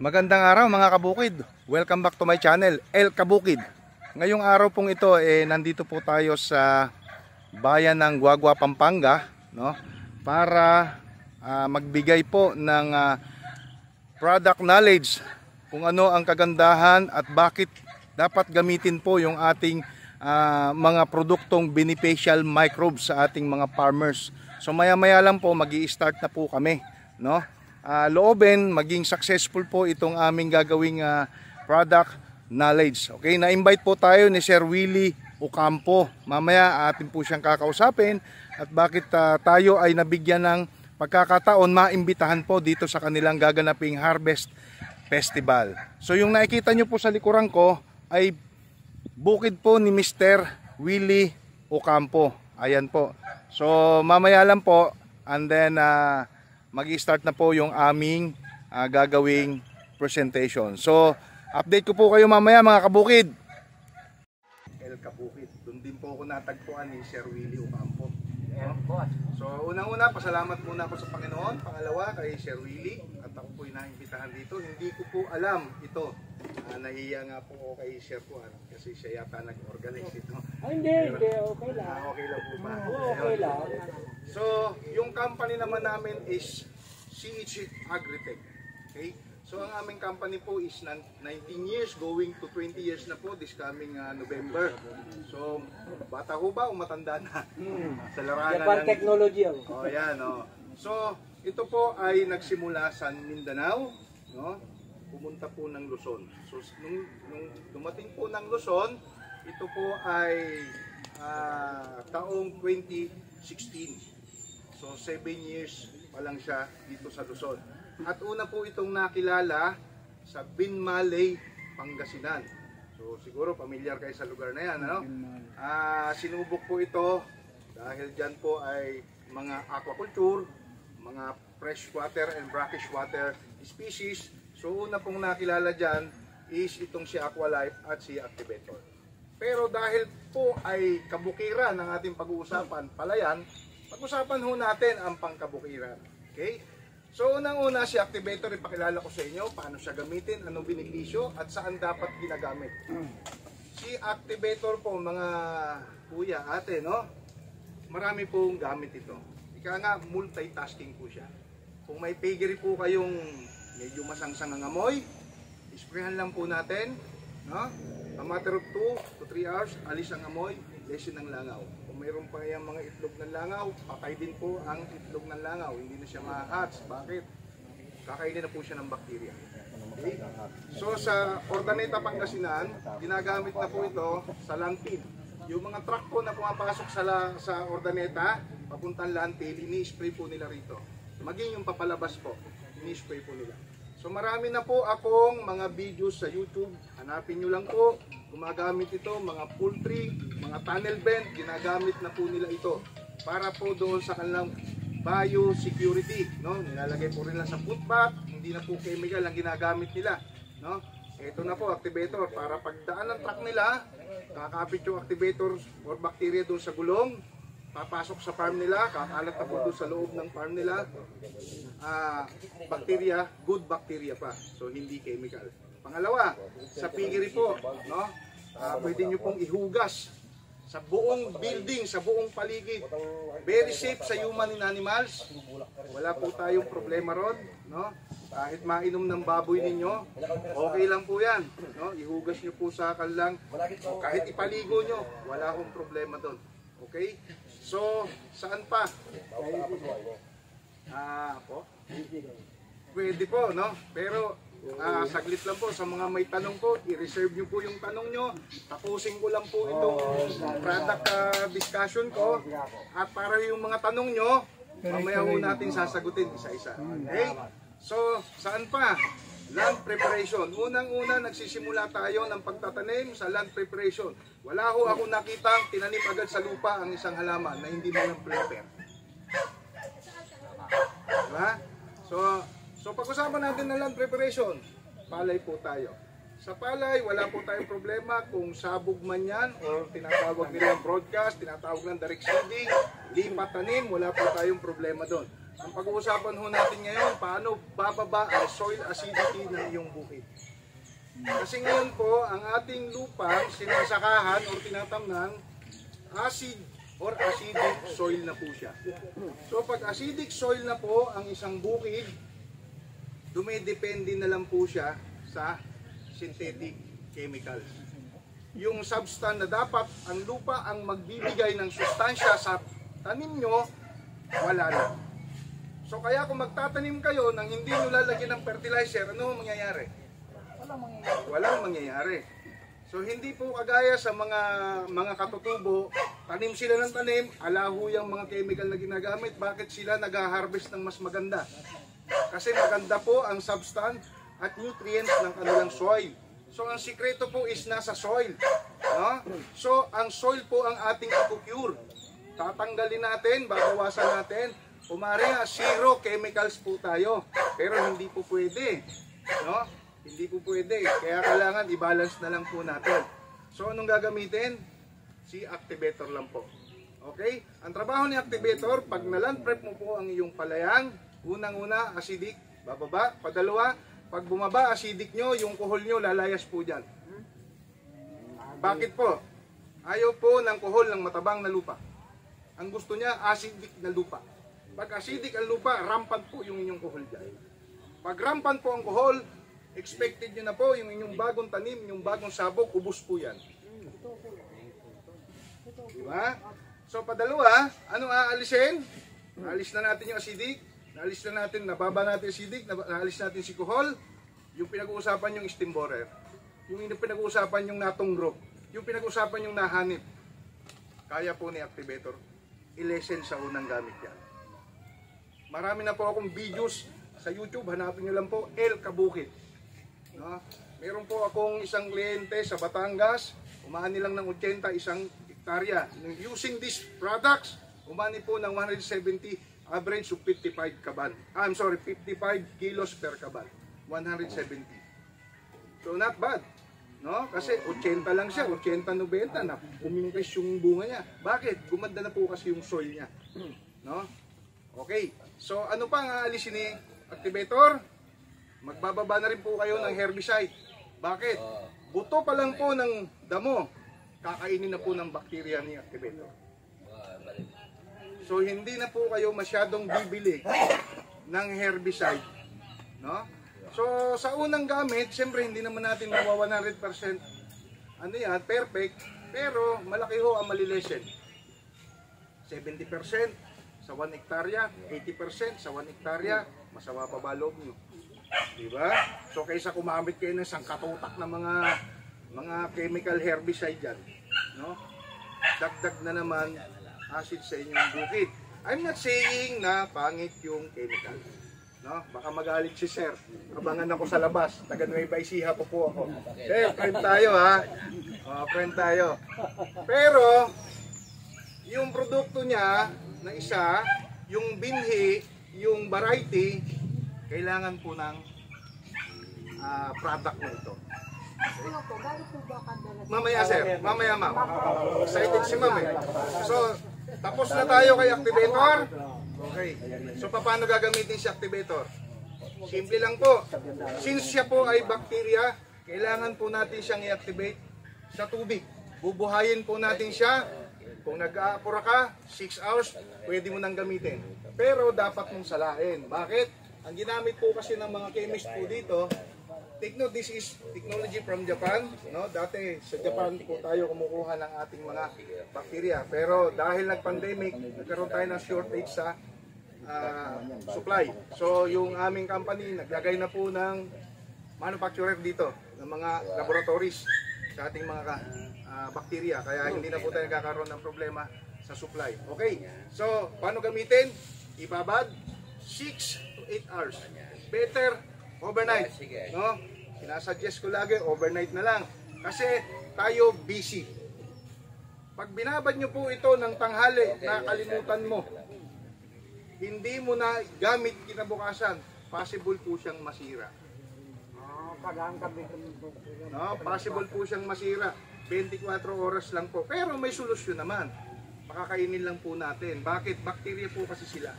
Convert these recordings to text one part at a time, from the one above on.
Magandang araw mga kabukid. Welcome back to my channel, El Kabukid. Ngayong araw pong ito nandito po tayo sa bayan ng Guagua, Pampanga, no? Para magbigay po ng product knowledge kung ano ang kagandahan at bakit dapat gamitin po yung ating mga produktong beneficial microbes sa ating mga farmers. So maya-maya lang po magi-start na po kami, no? Loobin maging successful po itong aming gagawing product knowledge. Okay, na-invite po tayo ni Sir Willie Ocampo. Mamaya atin po siyang kakausapin at bakit tayo ay nabigyan ng pagkakataon maimbitahan po dito sa kanilang gaganaping Harvest Festival. So yung nakikita nyo po sa likuran ko ay bukid po ni Mr. Willie Ocampo. Ayan po. So mamaya lang po and then mag-i-start na po yung aming gagawing presentation. So, update ko po kayo mamaya mga kabukid. El Kabukid, doon din po ako natagpuan ni Sir Willie Ocampo. So, unang-una, pasalamat muna ako sa Panginoon. Pangalawa, kay Sir Willie. At ako po inaimbitahan dito. Hindi ko po alam ito. Nahiya nga po ako kay Sir Juan kasi siya yata nag-organize ito. Hindi, okay lang. Okay lang po ba? Okay lang. So, yung company naman namin is CH Agritech. Okay? So, ang aming company po is 19 years going to 20 years na po this coming November. So, bata ko ba o matanda na? Sa larangan Japan ng technology. Oh, yan, oh. So, ito po ay nagsimula sa Mindanao, no? Pumunta po ng Luzon. So, nung dumating po ng Luzon, ito po ay taong 2016. So 7 years pa lang siya dito sa Luzon. At una po itong nakilala sa Binmaley, Pangasinan. So siguro familiar kayo sa lugar na yan, ano? Sinubok po ito dahil dyan po ay mga aquaculture, mga freshwater and brackish water species. So una pong nakilala dyan is itong si Aqualife at si Activator. Pero dahil po ay kabukiran ng ating pag-uusapan, palayan, pag-usapan ho natin ang pangkabukiran. Okay? So unang-una si Activator, ipakilala ko sa inyo paano siya gamitin, anong benepisyo at saan dapat ginagamit. Si Activator po mga kuya, ate, no? Marami pong gamit ito. Ika nga, multitasking po siya. Kung may piggery po kayong medyo masangsang ang amoy, isprayan lang po natin, no? A matter of 2 to 3 hours, alis ang amoy, lesin ng langaw. Kung mayroon pa yung mga itlog ng langaw, patay din po ang itlog ng langaw. Hindi na siya ma-hatch. Bakit? Kakainin na po siya ng bakterya. Okay? So sa Ordaneta, Pangasinan, ginagamit na po ito sa landfill. Yung mga truck po na pumapasok sa Ordaneta, papuntang landfill, ini-spray po nila rito. Maging yung papalabas po, ini-spray po nila. So marami na po akong mga videos sa YouTube. Hanapin nyo lang po. Gumagamit ito, mga poultry, mga tunnel vent, ginagamit na po nila ito para po doon sa kanilang biosecurity, no? Nilalagay po rin lang sa food bag, hindi na po chemical ang ginagamit nila, no? Ito na po, Activator, para pagdaan ng truck nila, kakapit yung Activator or bacteria doon sa gulong, papasok sa farm nila, kakalat na po doon sa loob ng farm nila, bacteria, good bacteria pa, so hindi chemical. Pangalawa, sa piggery po, no? Pwede nyo pong ihugas sa buong building, sa buong paligid. Very safe sa human and animals. Wala po tayong problema ron, no? Kahit mainom ng baboy ninyo, okay lang po yan, no? Ihugas nyo po sa kanilang, kahit ipaligo nyo, wala akong problema doon. Okay? So, saan pa? Po? Pwede po, no? Pero saglit lang po sa mga may tanong po, i-reserve nyo po yung tanong nyo. Tapusin ko lang po itong product discussion ko. At para yung mga tanong nyo, mamaya po natin sasagutin isa-isa. Okay? So, saan pa? Land preparation. Unang-una, nagsisimula tayo ng pagtatanim sa land preparation. Wala ho ako nakitang tinanim agad sa lupa ang isang halaman na hindi mo lang prepare. Diba? So pag-usapan natin ng land preparation, palay po tayo. Sa palay, wala po tayong problema kung sabog man yan o tinatawag nilang broadcast, tinatawag ng direct seeding, lipat tanim, wala po tayong problema doon. ang pag-uusapan ho natin ngayon, paano bababa ang soil acidity ng iyong bukid. Kasi ngayon po, ang ating lupa, sinasakahan o tinatamnan, acid or acidic soil na po siya. So pag acidic soil na po ang isang bukid, dumidepende na lang po siya sa synthetic chemicals. Yung substance na dapat ang lupa ang magbibigay ng sustansya sa tanim nyo, wala na. So kaya kung magtatanim kayo nang hindi nyo lalagyan ng fertilizer, ano mangyayari? Walang mangyayari. So hindi po kagaya sa mga katutubo, tanim sila ng tanim, alaho yung mga chemical na ginagamit, bakit sila nag-harvest ng mas maganda? Kasi maganda po ang substance at nutrients ng kanilang soil. So ang sikreto po is nasa soil. No? So ang soil po ang ating i-cure. Tatanggalin natin, babawasan natin. Kumari zero chemicals po tayo. Pero hindi po pwede. No? Hindi po pwede. Kaya kailangan i-balance na lang po natin. So anong gagamitin? Si activator lang po. Okay? Ang trabaho ni activator, pag na-land prep mo po ang iyong palayang, unang-una, acidic, bababa. Padalawa, pag bumaba acidic nyo, yung kuhol nyo, lalayas po dyan. Bakit po? Ayaw po ng kuhol ng matabang na lupa. Ang gusto niya, acidic na lupa. Pag acidic ang lupa, rampant po yung inyong kuhol dyan. Pag rampant po ang kuhol, expected nyo na po yung inyong bagong tanim, yung bagong sabog, ubos po yan. Diba? So padalawa, anong aalisin? Naalis na natin yung acidic, naalis na natin, nababa natin acidic, naalis natin si kuhol, yung pinag-uusapan yung steam borer, yung pinag-uusapan yung natunggro, yung pinag-uusapan yung nahanip. Kaya po ni activator, i-lessen sa unang gamit yan. Marami na po akong videos sa YouTube, hanapin nyo lang po, El Kabukid. No? Meron po akong isang kliyente sa Batangas, umani lang ng 80, isang hektarya. Using these products, umani po ng 170, average of 55 kaban. I'm sorry, 55 kilos per kaban. 170. So not bad. No? Kasi 80 lang siya, 80-90 na umingkis yung bunga niya. Bakit? Gumanda na po kasi yung soil niya. No? Okay. So ano pa ang aalisin ni activator? Magbababa na rin po kayo ng herbicide. Bakit? Buto pa lang po ng damo, kakainin na po ng bakterya ni activator. So hindi na po kayo masyadong bibili ng herbicide. No? So sa unang gamit, siyempre hindi naman natin mawa 100% ano yan, perfect, pero malaki ho ang malilesen. 70% sa 1 hektarya, 80% sa 1 hektarya, masama pa ba loob nyo? Diba? So kaysa kumamit kayo ng sangkatutak na mga chemical herbicide dyan, no? Dagdag na naman acid sa inyong bukid. I'm not saying na pangit yung chemical, no? Baka magalit si sir. Abangan ako sa labas. Taga Nueva Ecija po ako. Sir, friend tayo ha. Friend tayo. Pero yung produkto niya na isa, yung binhi, yung variety, kailangan po ng product na ito. Mamaya sir, mamaya ma'am. Excited si ma'am eh. So, tapos na tayo kay activator. Okay. So, paano gagamitin si activator? Simple lang po. Since siya po ay bacteria, kailangan po natin siyang i-activate sa tubig. Bubuhayin po natin siya. Kung nag-aapura ka, 6 hours, pwede mo nang gamitin. Pero dapat mong salain. Bakit? Ang ginamit po kasi ng mga chemist po dito, take note, this is technology from Japan. No? Dati sa Japan po tayo kumukuha ng ating mga bacteria. Pero dahil nag-pandemic, nagkaroon tayo ng shortage sa supply. So yung aming company, naglagay na po ng manufacturer dito, ng mga laboratories sa ating mga bacteria. Kaya hindi na po tayo nagkakaroon ng problema sa supply. Okay, so paano gamitin? Ibabad 6 to 8 hours. Better overnight. No? Sinasuggest ko lagi overnight na lang. Kasi tayo busy. Pag binabad nyo po ito ng tanghali, nakalimutan mo. Hindi mo na gamit kinabukasan, possible po siyang masira. No, possible po siyang masira. 24 oras lang po. Pero may solusyon naman. Pakakainin lang po natin. Bakit? Bakterya po kasi sila.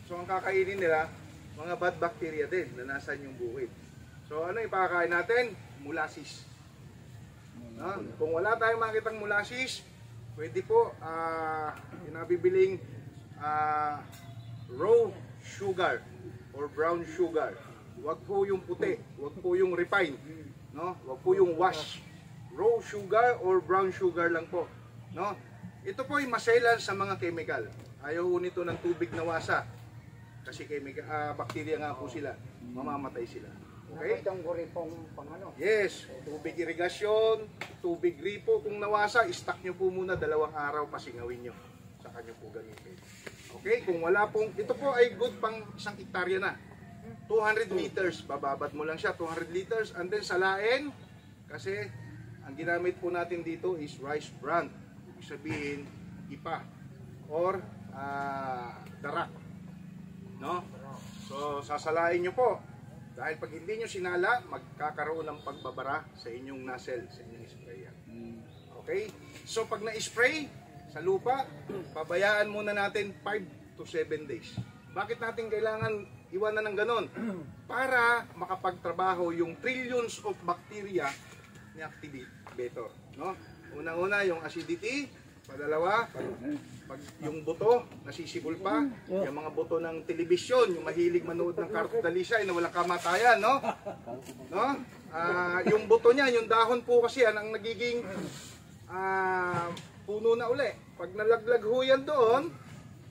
So ang kakainin nila, mga bad bacteria din na nasa inyong buhit. So ano ipakakain natin? Molasses. No? Kung wala tayong makitang molasses, pwede po pinabibiling raw sugar or brown sugar. Huwag po yung puti, huwag po yung refined, no? Huwag po yung wash. Raw sugar or brown sugar lang po, no? Ito po ay maselan sa mga chemical. Ayaw po nito ng tubig na wasa. Kasi bacteria nga po sila, mamamatay sila. Okay? Itong guripong pang ano. Yes, tubig irigasyon, tubig gripo. Kung nawasa, stock nyo po muna 2 araw, pasingawin nyo. Saka nyo po gamitin. Okay, kung wala pong, ito po ay good pang 1 hektarya na. 200 liters, bababat mo lang siya, 200 liters. And then salain, kasi ang ginamit po natin dito is rice bran. Ibig sabihin, ipa or darak. No? So, sasalain nyo po. Dahil pag hindi nyo sinala, magkakaroon ng pagbabara sa inyong nozzle, sa inyong sprayer. Okay? So, pag na-spray sa lupa, pabayaan muna natin 5 to 7 days. Bakit natin kailangan iwanan ng ganon? Para makapagtrabaho yung trillions of bacteria ni activator. No? Una-una yung acidity, padalawa, pag yung buto, nasisibol pa, yung mga buto ng telebisyon, yung mahilig manood ng Kartong Dalisay na walang kamatayan, no? No? Yung buto niya, yung dahon po kasi yan, ang nagiging puno na uli. Pag nalaglag ho yan doon,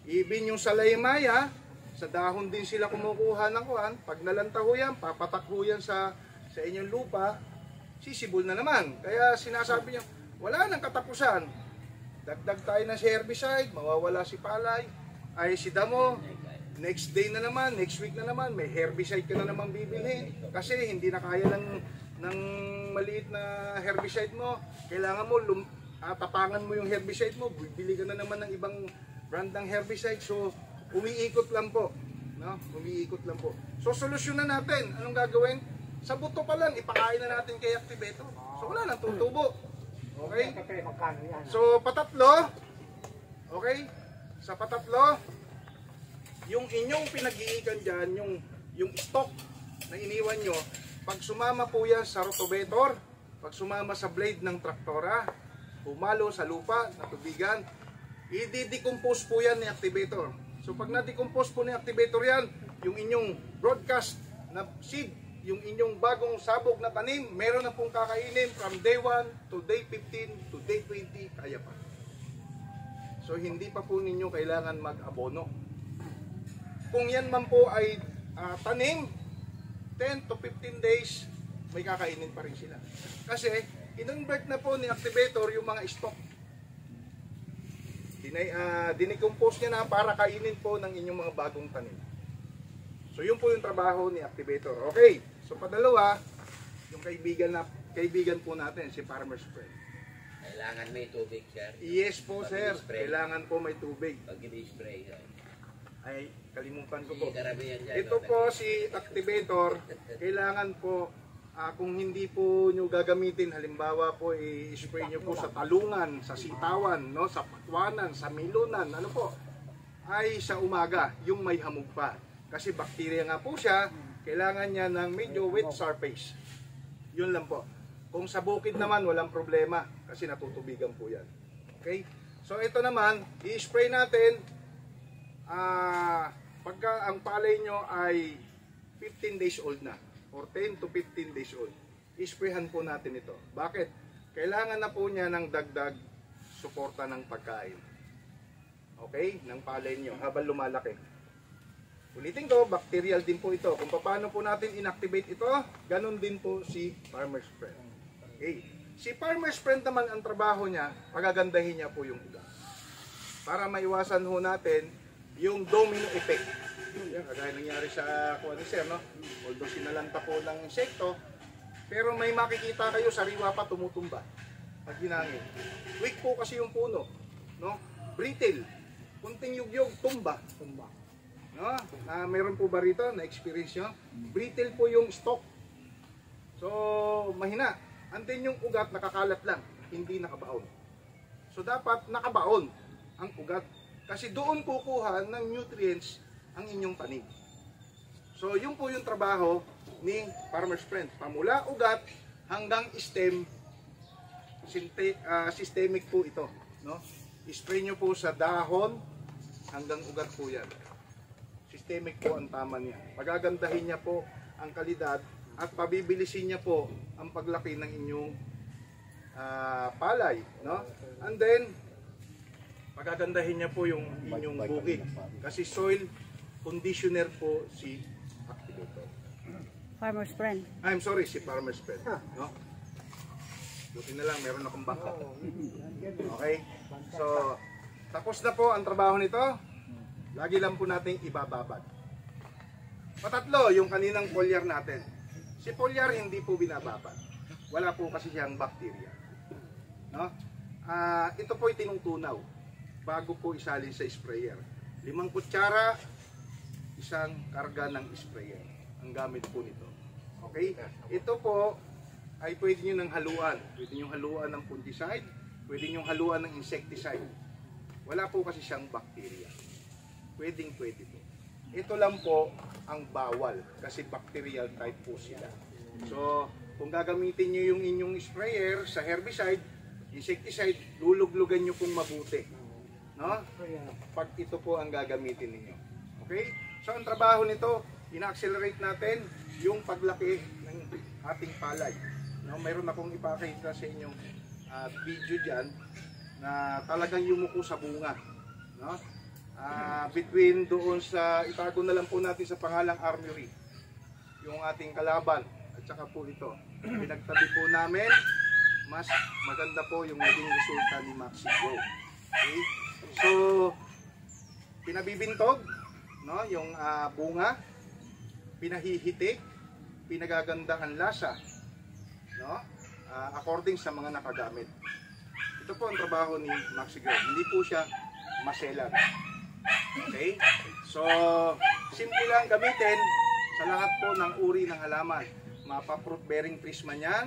even yung salaymaya, sa dahon din sila kumukuha ng kuhan. Pag nalanta ho yan, papatak ho yan sa inyong lupa, sisibol na naman. Kaya sinasabi niyo, wala nang katapusan. Dagdag tayo ng herbicide, mawawala si palay, ay si damo, next day na naman, next week na naman, may herbicide ka na naman bibilhin. Kasi hindi na kaya ng maliit na herbicide mo. Kailangan mo, tapangan mo yung herbicide mo, bibili ka na naman ng ibang brand ng herbicide. So, umiikot lang po. No? Umiikot lang po. So, solusyonan natin. Anong gagawin? Sa buto pa lang, ipakain na natin kay activator. So, wala nang tutubo. Okay? So, patatlo. Okay? Sa patatlo, yung inyong pinag-iikan dyan, yung stock na iniwan nyo, pag sumama po yan sa rotovator, pag sumama sa blade ng traktora, humalo sa lupa, natubigan, i-decompose po yan ni activator. So, pag na-decompose po ni activator yan, yung inyong broadcast na seed, yung inyong bagong sabog na tanim, meron na pong kakainin from day 1 to day 15 to day 20, kaya pa. So, hindi pa po ninyo kailangan mag-abono. Kung yan man po ay tanim, 10 to 15 days, may kakainin pa rin sila. Kasi, in-convert na po ni activator yung mga stock. Dinicompose niya na para kainin po ng inyong mga bagong tanim. So, yun po yung trabaho ni activator. Okay. So, padalawa, yung kaibigan po natin, si Farmer's Friend. Kailangan may tubig, sir. Yes po, sir. Kailangan po may tubig. Pag ini-spray, Ay, kalimutan ko po. karamihan dyan. Ito po si activator. Kailangan po, kung hindi po nyo gagamitin, halimbawa po, i-spray nyo po sa talungan, sa sitawan, no, sa patwanan, sa milunan, ano po, ay sa umaga, yung may hamog pa. Kasi bacteria nga po siya, kailangan niya ng medyo wet surface. Yun lang po. Kung sa bukid naman, walang problema kasi natutubigan po yan. Okay? So ito naman, i-spray natin pagka ang palay nyo ay 15 days old na or 10 to 15 days old. I-sprayhan po natin ito. Bakit? Kailangan na po niya ng dagdag suporta ng pagkain. Okay? Ng palay nyo habang lumalaki. Ulitin ko, bacterial din po ito. Kung paano po natin inactivate ito, ganun din po si Farmer's Friend. Okay. Si Farmer's Friend naman, ang trabaho niya, pagagandahin niya po yung ugat. Para maiwasan ho natin yung domino effect. Yan, kagaya nangyari sa kuha ni Sir, no? Although sinalanta po ng insekto, pero may makikita kayo, sariwa pa tumutumba pag hinangin. Weak po kasi yung puno, no? Brittle. Kunting yugyog, tumba. No? Meron po ba rito na experience nyo? Brittle po yung stalk. So, mahina. Antin yung ugat nakakalat lang, hindi nakabaon. So, dapat nakabaon ang ugat. Kasi doon kukuha ng nutrients ang inyong tanim. So yun po yung trabaho ni Farmer's Friend. Pamula ugat hanggang stem, systemic po ito. No? I-spray nyo po sa dahon hanggang ugat po yan. Systemic po ang tama niya. Pagagandahin niya po ang kalidad at pabibilisin niya po ang paglaki ng inyong palay. No? And then, pagagandahin niya po yung inyong bukid. Kasi soil conditioner po si activator. Farmer's Friend. I'm sorry, si Farmer's Friend. No? Buti na lang, meron akong backup. Okay? So, tapos na po ang trabaho nito. Lagi lang po natin ibababad. Patatlo, yung kaninang foliar natin. Si foliar hindi po binababad. Wala po kasi siyang bacteria. No? Ito po tinungtunaw bago po isalin sa sprayer. 5 kutsara, isang karga ng sprayer ang gamit po nito. Okay? Ito po ay pwede nyo ng haluan. Pwede nyo haluan ng fungicide, pwede nyo haluan ng insecticide. Wala po kasi siyang bacteria. Pwedeng pwede po. Ito lang po ang bawal kasi bacterial type po sila. So, kung gagamitin nyo yung inyong sprayer sa herbicide, insecticide, luluglugan nyo pong mabuti. No? Pag ito po ang gagamitin ninyo. Okay? So, ang trabaho nito, ina-accelerate natin yung paglaki ng ating palay. No? Mayroon akong ipakita sa inyong video dyan na talagang yumuko sa bunga. No? Between doon sa, itago na lang po natin sa pangalang armory, yung ating kalaban, at saka po ito. Pinagtabi po namin, mas maganda po yung naging resulta ni Maxi Grow. Okay? So, pinabibintog, no, yung bunga, pinahihitik, pinagaganda ang lasa, no, according sa mga nakagamit. Ito po ang trabaho ni Maxi Grow. Hindi po siya maselan. Okay? So, simple lang gamitin sa lahat po ng uri ng halaman. Mapa-fruit bearing trees man yan,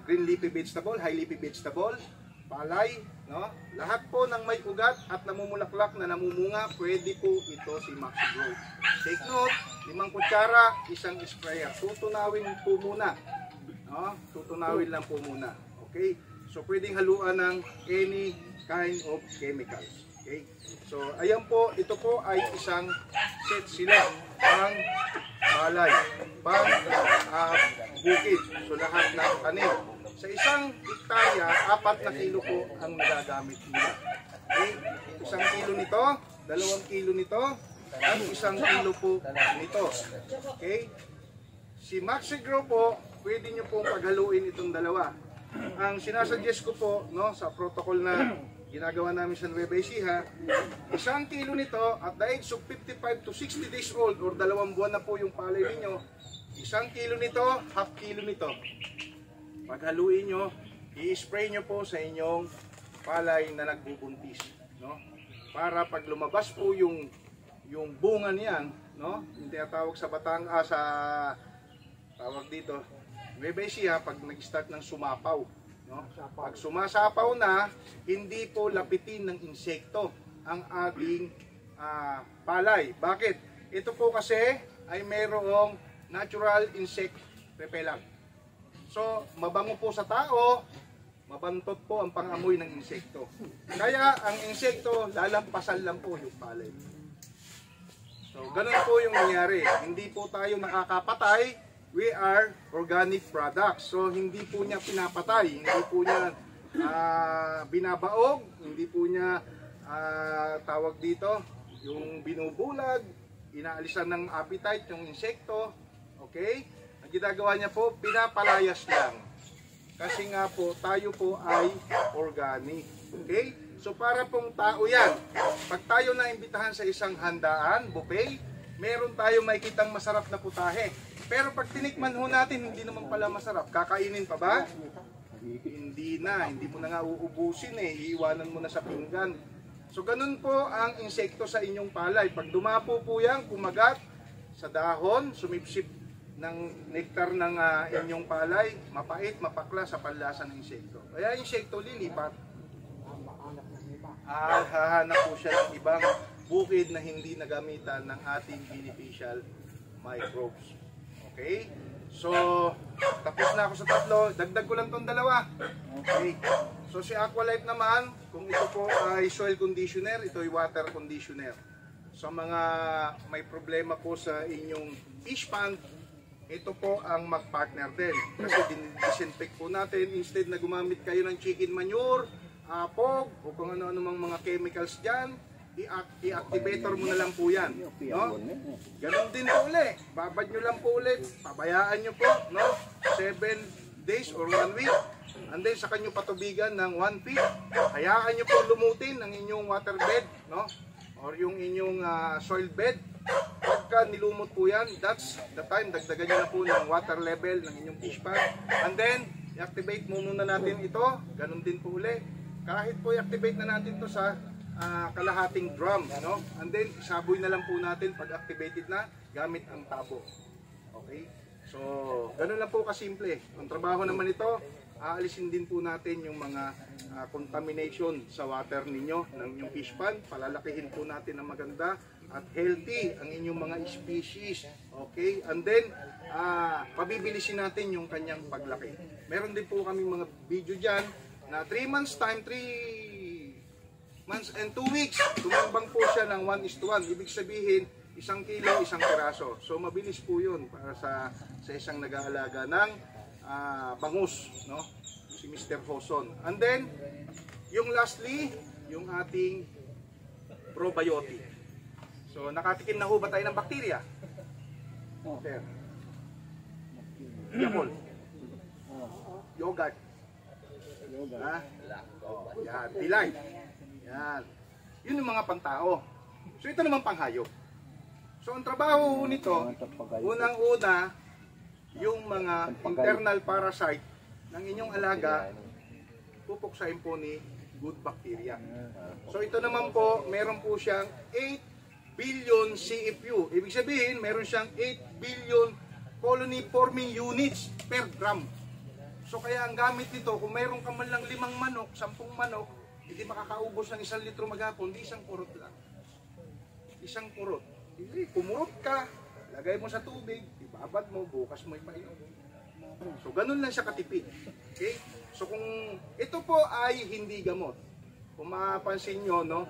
green leafy vegetable, high leafy vegetable, palay, no? Lahat po ng may ugat at namumulaklak na namumunga, pwede po ito si Maxi Grow. Take note, 5 kutsara, isang sprayer. Tutunawin po muna. No? Tutunawin lang po muna. Okay? So, pwedeng haluan ng any kind of chemicals. Okay? So, ayan po, ito po ay isang set sila pang palay, pang bukid. So, lahat ng tanim. Sa isang hektarya, 4 na kilo po ang nagagamit nila. Okay? 1 kilo nito, 2 kilo nito, at 1 kilo po nito. Okay? Si Maxi Grow po, pwede nyo pong paghaluin itong dalawa. Ang sinasuggest ko po, no, sa protocol na ginagawa namin sa Nueva Ecija, 1 kilo nito at the age of 55 to 60 days old or 2 buwan na po yung palay ninyo, 1 kilo nito, half kilo nito. Paghaluin nyo, i-spray nyo po sa inyong palay na nagbubuntis, no? Para pag lumabas po yung bunga niyan, no? Yung tinatawag sa sa tawag dito, Nueva Ecija, pag nag-start ng sumapaw. No? Pag sumasapaw na, hindi po lapitin ng insekto ang ating palay. Bakit? Ito po kasi ay mayroong natural insect repellent. So, mabango po sa tao, mabantot po ang pangamoy ng insekto. Kaya ang insekto, lalampasan lang po yung palay. So, ganun po yung nangyari. Hindi po tayo nakakapatay. We are organic products. So, hindi po niya pinapatay, hindi po niya binabaog, hindi po niya tawag dito, yung binubulag, inaalisan ng appetite yung insekto. Okay? Ang ginagawa niya po, pinapalayas lang. Kasi nga po, tayo po ay organic. Okay? So, para pong tao yan. Pag tayo naimbitahan sa isang handaan, buffet, meron tayo makikitang masarap na putahe. Pero pag tinikman ho natin, hindi naman pala masarap. Kakainin pa ba? Hindi na. Hindi mo na nga uubusin eh. Iiwanan mo na sa pinggan. So ganun po ang insekto sa inyong palay. Pag dumapo po yan, kumagat sa dahon, sumipsip ng nektar ng inyong palay, mapait, mapakla sa panlasa ng insekto. Kaya insekto lilipat. Hahanap po siya ng ibang bukid na hindi nagamitan ng ating beneficial microbes. Okay? So, tapos na ako sa tatlo. Dagdag ko lang tong dalawa. Okay. So, si Aqualife naman, kung ito po ay soil conditioner, ito ay water conditioner. Sa mga may problema po sa inyong fish pond, ito po ang mag-partner din. Kasi disinfect po natin, instead na gumamit kayo ng chicken manure, apog, o kung ano-ano mga chemicals dyan, i-activator mo na lang po yan. No? Ganon din po ulit. Babad nyo lang po ulit. Pabayaan nyo po. No? 7 days or 1 week. And then saka nyo patubigan ng 1 feet. Hayaan nyo po lumutin ang inyong water bed. No? Or yung inyong soil bed. Pagka nilumot po yan, that's the time. Dagdagan nyo na po ng water level ng inyong fish pond. And then, i-activate muna natin ito. Ganon din po ulit. Kahit po i-activate na natin to sa kalahating drum, no? And then isaboy na lang po natin pag activated na gamit ang tabo. Okay? So, ganun lang po kasimple. Ang trabaho naman ito, aalisin din po natin yung mga contamination sa water ninyo ng inyong fish pond. Palalakihin po natin ng maganda at healthy ang inyong mga species. Okay? And then pabibilisin natin yung kanyang paglaki. Meron din po kami mga video dyan na 3 months time, 3 months and 2 weeks, tumambang po siya ng 1:1. Ibig sabihin, 1 kilo, 1 piraso. So mabilis po yun para sa isang nag-aalaga ng bangus, no? Si Mr. Hoson. And then, yung lastly, yung ating probiotic. So nakatikim na ho ba tayo ng bakterya? Okay. Yapol. Yogurt. Ha? Yan, pilay. Yan. Yun yung mga pantao. So ito naman panghayop. So ang trabaho nito, unang-una, yung mga internal parasite ng inyong alaga, pupuksain po ni good bacteria. So ito naman po, meron po siyang 8 billion CFU. Ibig sabihin, meron siyang 8 billion colony forming units per gram. So kaya ang gamit nito, kung meron ka man lang 5 manok, 10 manok, hindi makakaubos ng 1 litro maghapon, di 1 kurot lang. 1 kurot. Hindi, kumurot ka, lagay mo sa tubig, ibabad mo, bukas mo ipainom. So ganun lang siya katipid. Okay? So kung ito po ay hindi gamot, kung mapapansin nyo, no,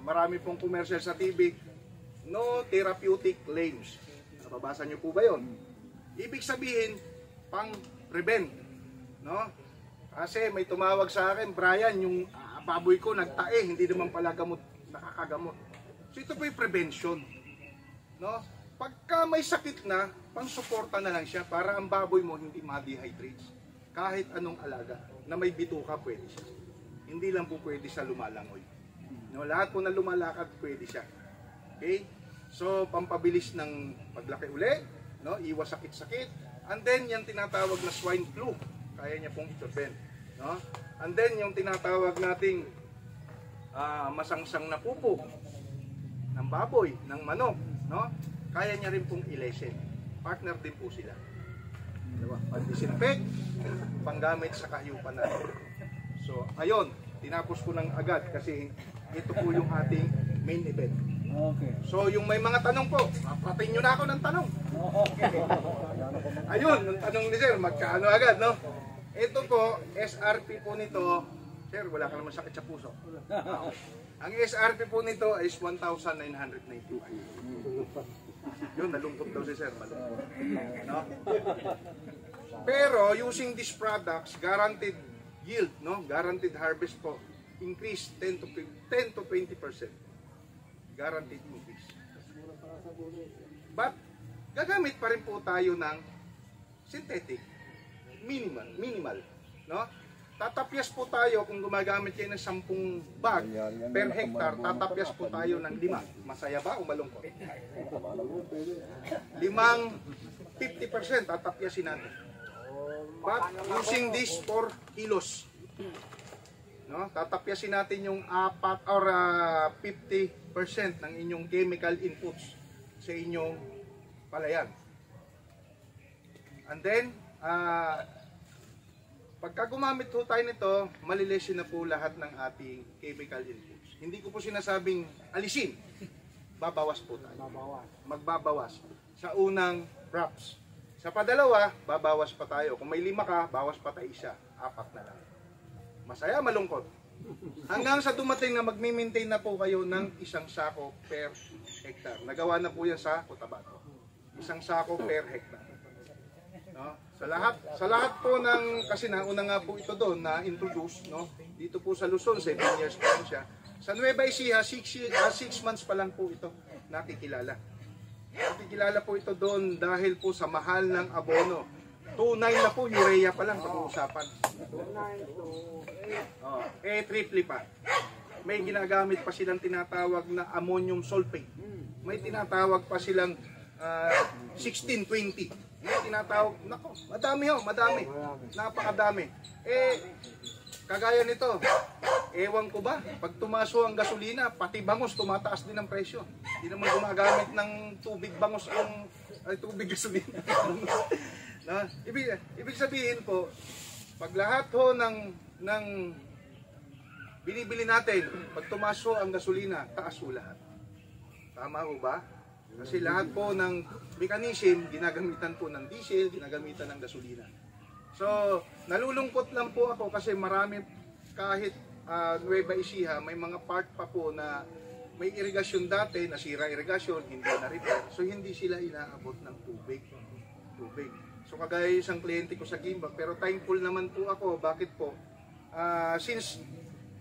marami pong commercial sa TV, no therapeutic claims. Nababasa nyo po ba yun? Ibig sabihin, pang-prevent. No? Kasi may tumawag sa akin, Brian, yung baboy ko nagtae, hindi naman pala gamot, nakakagamot. So ito po yung prevention. No? Pagka may sakit na, pang-suporta na lang siya para ang baboy mo hindi ma-dehydrate. Kahit anong alaga, na may bituka pwede siya. Hindi lang po pwede siya lumalangoy. No? Lahat po na lumalakad pwede siya. Okay? So pampabilis ng paglaki uli, no? Iwas sakit-sakit. And then yung tinatawag na swine flu, kaya niya pong i-prevent, no? And then yung tinatawag nating masangsang na pupo ng baboy, ng manok, no? Kaya niya rin pong i-lessen. Partner din po sila. Diba? Pag-disinfect, panggamit sa kahyupan natin. So, ayun, tinapos ko ng agad kasi ito po yung ating main event. Okay. So, yung may mga tanong po, papatin nyo na ako ng tanong. Okay. Ayun, yung tanong ni Sir, magkaano agad, no? Ito po, SRP po nito, Sir, wala ka naman sakit sa puso. Ang SRP po nito is 1,995. Yun, nalungkot daw si Sir, malungkot. No? Pero, using these products, guaranteed yield, no? Guaranteed harvest po, increase 10 to 20%. Guaranteed increase. But, gagamit pa rin po tayo ng synthetic, minimal, no? Tatapyas po tayo kung gumagamit kayo ng 10 bag per hectare, tatapyas po tayo ng 5. Masaya ba o malungkot? 50% tatapyasin natin. But using this 4 kilos, no? Tatapyasin natin yung 4 or 50% ng inyong chemical inputs sa inyong palayan. And then, pagka gumamit ho tayo nito, malilesin na po lahat ng ating chemical inputs. Hindi ko po sinasabing alisin. Babawas po tayo. Magbabawas. Sa unang crops. Sa padalawa, babawas pa tayo. Kung may 5 ka, bawas pa tayo 1. 4 na lang. Masaya, malungkot. Hanggang sa dumating na magmi-maintain na po kayo ng 1 sako per hektar. Nagawa na po yan sa Cotabato. 1 sako per hektar. No? Sa lahat po ng, kasi nauna nga po ito doon na introduce, no? Dito po sa Luzon, 7 years pa rin siya. Sa Nueva Ecija, 6 months pa lang po ito nakikilala. Nakikilala po ito doon dahil po sa mahal ng abono. 2.9 na po, urea pa lang pag-uusapan. Triple pa. May ginagamit pa silang tinatawag na ammonium sulfate. May tinatawag pa silang 1620. May tinatawag, nako, madami. Napakadami. Kagaya nito, ewan ko ba, pag tumaso ang gasolina, pati bangos tumataas din ang presyo. Hindi naman gumagamit ng tubig bangos tubig gasolina. Na, ibig sabihin po, pag lahat ho ng binibili natin, pag tumaso ang gasolina, taas ho lahat. Tama ho ba? Kasi lahat po ng mechanism, ginagamitan po ng diesel, ginagamitan ng gasolina. So, nalulungkot lang po ako kasi marami, kahit Nueva Ecija, may mga part pa po na may irigasyon dati, nasira irigasyon, hindi na-repair. So, hindi sila inaabot ng tubig. So, kagaya isang kliyente ko sa Gimbag, pero thankful naman po ako. Bakit po? Since,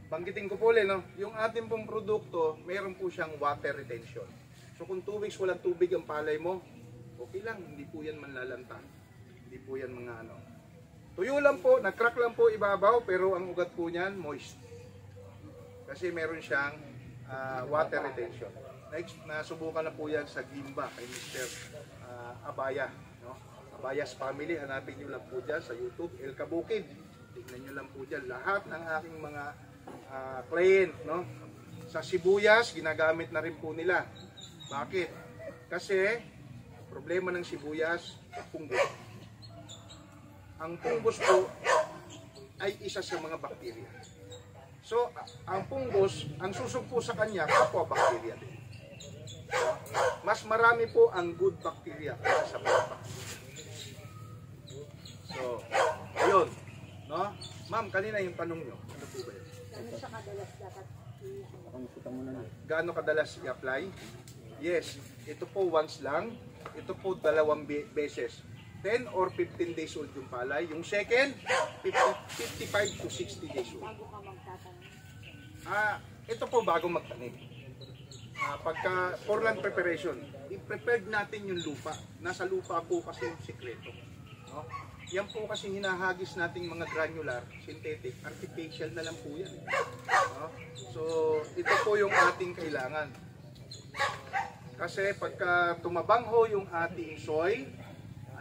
banggitin ko po ulit, no? Yung ating pong produkto, mayroon po siyang water retention. So, kung 2 weeks walang tubig ang palay mo, okay lang, hindi po yan manlalanta. Hindi po yan mga ano. Tuyo lang po, nag-crack lang po ibabaw, pero ang ugat po niyan, moist. Kasi meron siyang water retention. Next, nasubukan na po yan sa Gimba, kay Mr. Abaya. No? Abaya's Family, hanapin nyo lang po dyan sa YouTube, El Kabukid. Tignan nyo lang po dyan. Lahat ng aking mga client, no? Sa sibuyas, ginagamit na rin po nila. Bakit? Kasi, problema ng sibuyas, punggos. Ang punggos po ay isa sa mga bakterya. So, ang punggos, ang susog po sa kanya, kapwa bakterya din. Mas marami po ang good bacteria kaysa sa bad bacteria. So, ayun. No? Ma'am, kanina yung tanong nyo. Ano po ba yun? Gaano kadalas i-apply? Yes, ito po once lang. Ito po 2 beses. 10 or 15 days old yung palay. Yung second, 55 to 60 days old. Ito po bago magtanim. Pagka for land preparation, i-prepared natin yung lupa. Nasa lupa po kasi yung sikreto. No? Yan po kasi hinahagis nating mga granular, synthetic, artificial na lang po yan. No? So, ito po yung ating kailangan. Kasi pagka tumabang ho yung ating soil,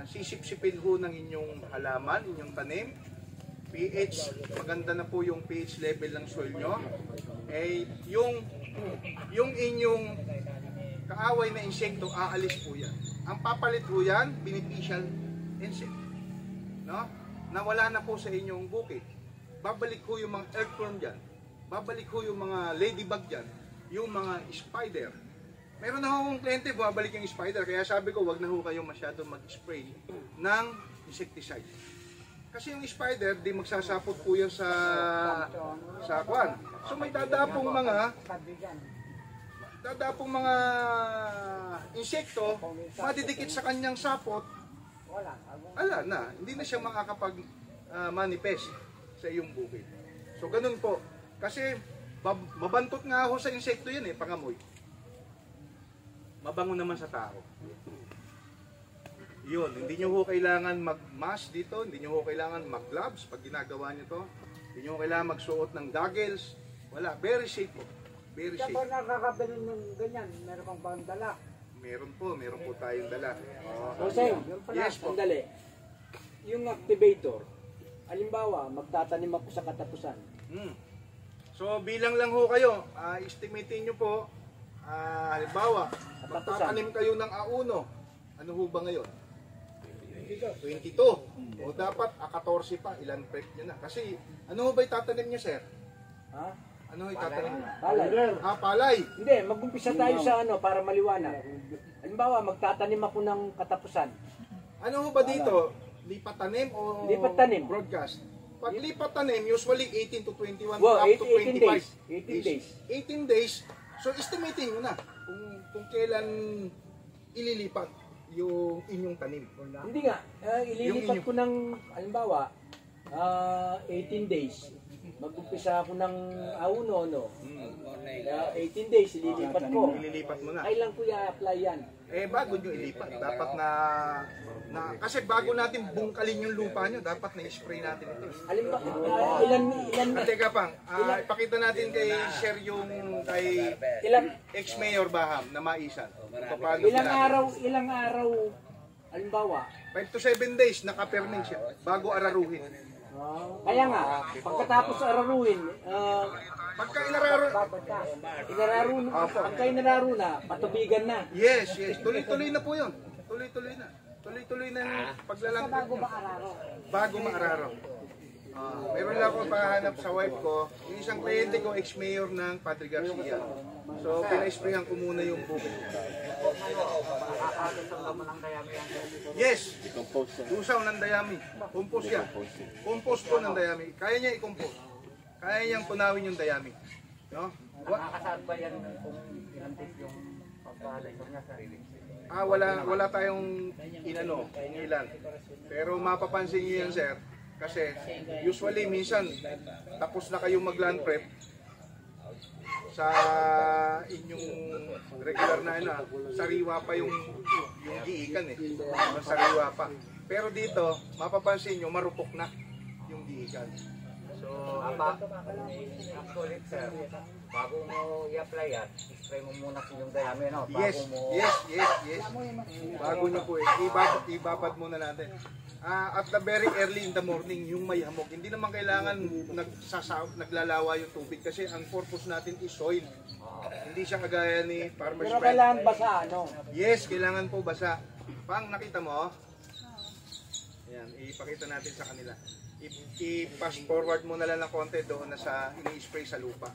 sisipsipin ho ng inyong halaman, inyong tanim, pH, maganda na po yung pH level ng soil nyo, yung inyong kaaway na insekto, aalis po yan. Ang papalit ho yan, beneficial insect. No? Nawala na po sa inyong bukid. Babalik ho yung mga earthworm dyan, babalik ho yung mga ladybug dyan, yung mga spider. Meron na akong kliyente, bumabalik yung spider. Kaya sabi ko, wag na ho kayong masyadong mag-spray ng insecticide. Kasi yung spider, di magsasapot po yan sa kwan. So may dadapong mga insekto, madidikit sa kanyang sapot, ala na, hindi na siya makakapag-manifest sa iyong bukid. So ganun po. Kasi mabantot nga ako sa insekto yan pangamoy. Mabango naman sa tao. Yun, hindi nyo ho kailangan mag-mask dito, hindi nyo ho kailangan mag-gloves pag ginagawa nyo to. Hindi nyo ho kailangan magsuot ng goggles. Wala, very safe po. Very safe. Kapag nakakabili ng ganyan, meron kang bang dala? Meron po tayong dala. Jose, yun pala, Yes po. sandali. Yung activator, halimbawa, magtatanim ako sa katapusan. So bilang lang ho kayo, estimatein nyo po, halimbawa, magtatanim kayo ng auno. Ano ho ba ngayon? 22. O dapat 14 pa, ilan prep nyo na. Kasi ano ba itatanim nyo, sir? Ha? Ano itatanim nyo? Palay. Palay. Hindi, mag-umpisa tayo sa ano para maliwanag. Halimbawa, magtatanim ako ng katapusan. Ano ba dito? Lipat tanim o Lipat tanim. broadcast? Pag lipat tanim, usually 18 to 21 Wow, up to 18 25 days. 18 days. 18 days. So estimating nyo na kung kailan ililipat yung inyong tanim. Hindi nga, ililipat ko ng, halimbawa, 18 days. Mag-umpisa ako ng auno, no? 18 days, ililipat ko. Ililipat mo na. Kailan ko i-apply yan? Bago nyo ilipat, dapat na kasi bago natin bungkalin yung lupa nyo, dapat na-spray natin ito. Halimbawa, ilan, Teka pang, ipakita natin kay Sir yung kay ex-mayor Baham na maisan. Paano ilang araw, halimbawa, 5 to 7 days naka-permit siya bago araruhin. kaya nga, pagkatapos araruhin, Pagka pagka inararo na, patubigan na. yes, tuloy-tuloy na po yun. Tuloy-tuloy na. Tuloy-tuloy na yung paglalangkot nyo. Bago maararo. Meron lang ako pahanap sa wife ko, yung isang kliyente ko, ex-mayor ng Padre Garcia. So, pina-sprayan ko muna yung bukid. Yes, usaw ng dayami. Compose yan. Compose po ng dayami. Kaya niya i-compose. Kaya niyang tunawin yung dayami. No? Nakakasaan ba yan kung inantik yung pagkahalay niya sa sarili? Wala tayong ilan. Pero mapapansin niyo yan, sir. Kasi usually minsan tapos na kayong mag-land prep sa inyong regular na sariwa pa yung giikan sariwa pa. Pero dito, mapapansin nyo, marupok na yung giikan. So, actually, sir, bago mo i-apply yan, spray mo muna sa yung dayami, no? yes. Bago nyo po ibabad muna natin. At the very early in the morning, yung may hamog. Hindi naman kailangan naglalawa yung tubig kasi ang purpose natin is soil. Hindi siya kagaya ni Farmer's Pero Friend. kailangan basa, ano? Yes, kailangan po basa. Pang nakita mo? Ayan, ipakita natin sa kanila. I-pass forward mo na lang ng konti doon na sa ini-spray sa lupa.